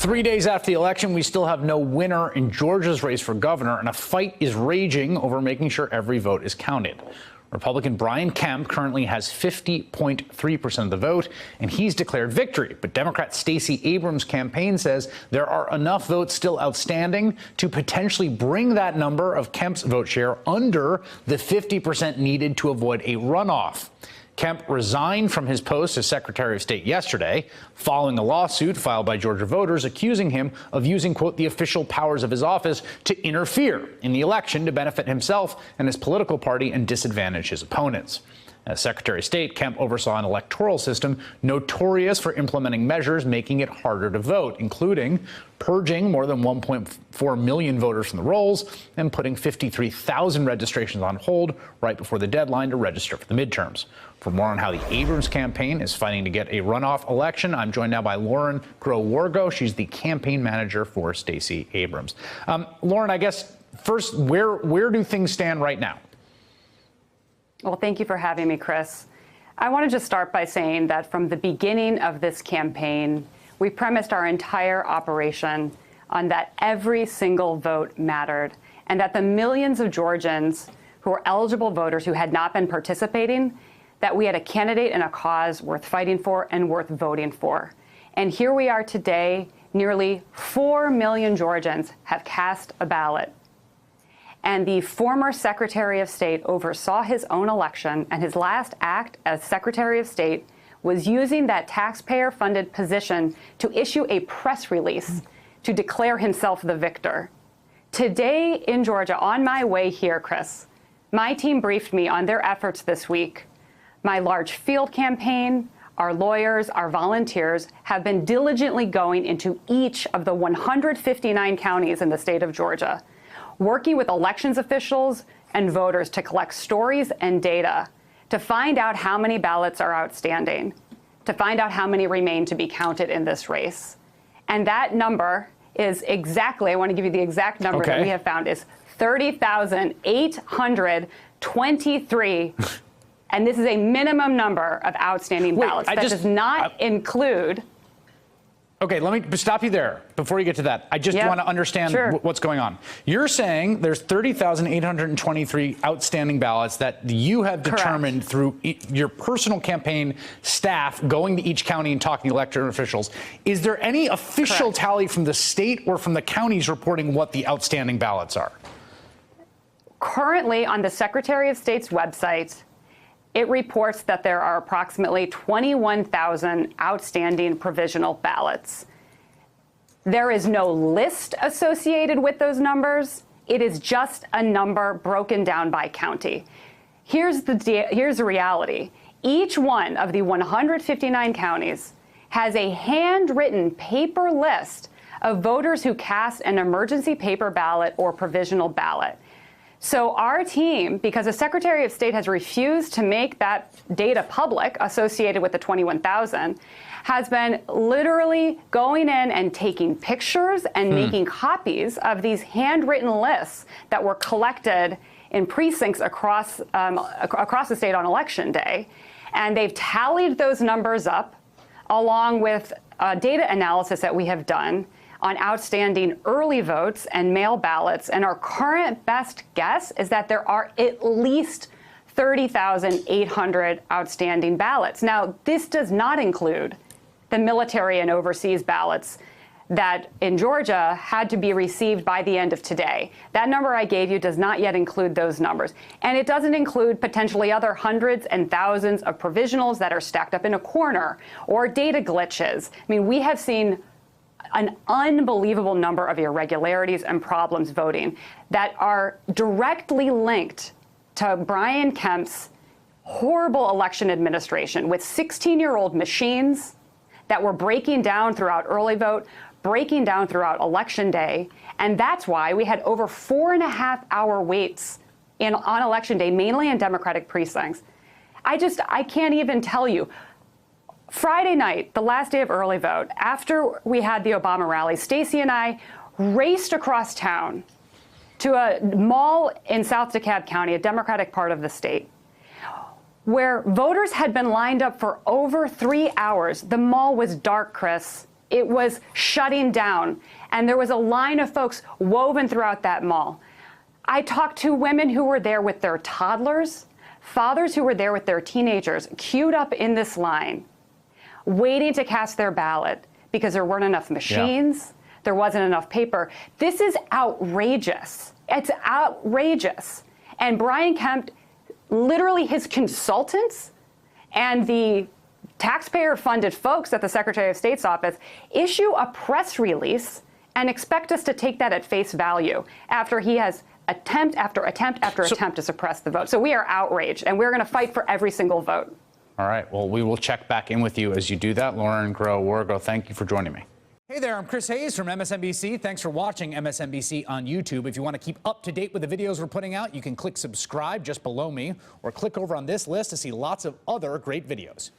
3 days after the election, we still have no winner in Georgia's race for governor, and a fight is raging over making sure every vote is counted. Republican Brian Kemp currently has 50.3% of the vote, and he's declared victory. But Democrat Stacey Abrams' campaign says there are enough votes still outstanding to potentially bring that number of Kemp's vote share under the 50% needed to avoid a runoff. Kemp resigned from his post as Secretary of State yesterday, following a lawsuit filed by Georgia voters accusing him of using, quote, the official powers of his office to interfere in the election to benefit himself and his political party and disadvantage his opponents. As Secretary of State, Kemp oversaw an electoral system notorious for implementing measures making it harder to vote, including purging more than 1.4 million voters from the rolls and putting 53,000 registrations on hold right before the deadline to register for the midterms. For more on how the Abrams campaign is fighting to get a runoff election, I'm joined now by Lauren Groh-Wargo. She's the campaign manager for Stacey Abrams. Lauren, I guess first, where do things stand right now? Well, thank you for having me, Chris. I want to just start by saying that from the beginning of this campaign, we premised our entire operation on that every single vote mattered, and that the millions of Georgians who are eligible voters who had not been participating, that we had a candidate and a cause worth fighting for and worth voting for. And here we are today, nearly 4 million Georgians have cast a ballot. And the former Secretary of State oversaw his own election, and his last act as Secretary of State was using that taxpayer-funded position to issue a press release to declare himself the victor. Today in Georgia, on my way here, Chris, my team briefed me on their efforts this week. My large field campaign, our lawyers, our volunteers have been diligently going into each of the 159 counties in the state of Georgia, working with elections officials and voters to collect stories and data to find out how many ballots are outstanding, to find out how many remain to be counted in this race. And that number is exactly, I want to give you the exact number that we have found, is 30,823. And this is a minimum number of outstanding ballots. That does not include. Okay, let me stop you there before you get to that. I just want to understand what's going on. You're saying there's 30,823 outstanding ballots that you have determined through your personal campaign staff going to each county and talking to elected officials. Is there any official tally from the state or from the counties reporting what the outstanding ballots are? Currently on the Secretary of State's website, it reports that there are approximately 21,000 outstanding provisional ballots. There is no list associated with those numbers. It is just a number broken down by county. Here's the reality. Each one of the 159 counties has a handwritten paper list of voters who cast an emergency paper ballot or provisional ballot. So our team, because the Secretary of State has refused to make that data public associated with the 21,000, has been literally going in and taking pictures and making copies of these handwritten lists that were collected in precincts across the state on Election Day. And they've tallied those numbers up along with data analysis that we have done on outstanding early votes and mail ballots. And our current best guess is that there are at least 30,800 outstanding ballots. Now, this does not include the military and overseas ballots that in Georgia had to be received by the end of today. That number I gave you does not yet include those numbers. And it doesn't include potentially other hundreds and thousands of provisionals that are stacked up in a corner or data glitches. I mean, we have seen an unbelievable number of irregularities and problems voting that are directly linked to Brian Kemp's horrible election administration with 16-year-old machines that were breaking down throughout early vote, breaking down throughout Election Day. And that's why we had over 4.5-hour waits on Election Day, mainly in Democratic precincts. I can't even tell you. Friday night, the last day of early vote, after we had the Obama rally, Stacey and I raced across town to a mall in South DeKalb County, a Democratic part of the state, where voters had been lined up for over 3 hours. The mall was dark, Chris. It was shutting down. And there was a line of folks woven throughout that mall. I talked to women who were there with their toddlers, fathers who were there with their teenagers, queued up in this line, waiting to cast their ballot because there weren't enough machines, there wasn't enough paper. This is outrageous. It's outrageous. And Brian Kemp, literally his consultants and the taxpayer-funded folks at the Secretary of State's office issue a press release and expect us to take that at face value after he has attempt after attempt after attempt to suppress the vote. So we are outraged, and we're going to fight for every single vote. All right. Well, we will check back in with you as you do that. Lauren Groh-Wargo, thank you for joining me. Hey there, I'm Chris Hayes from MSNBC. Thanks for watching MSNBC on YouTube. If you want to keep up to date with the videos we're putting out, you can click subscribe just below me or click over on this list to see lots of other great videos.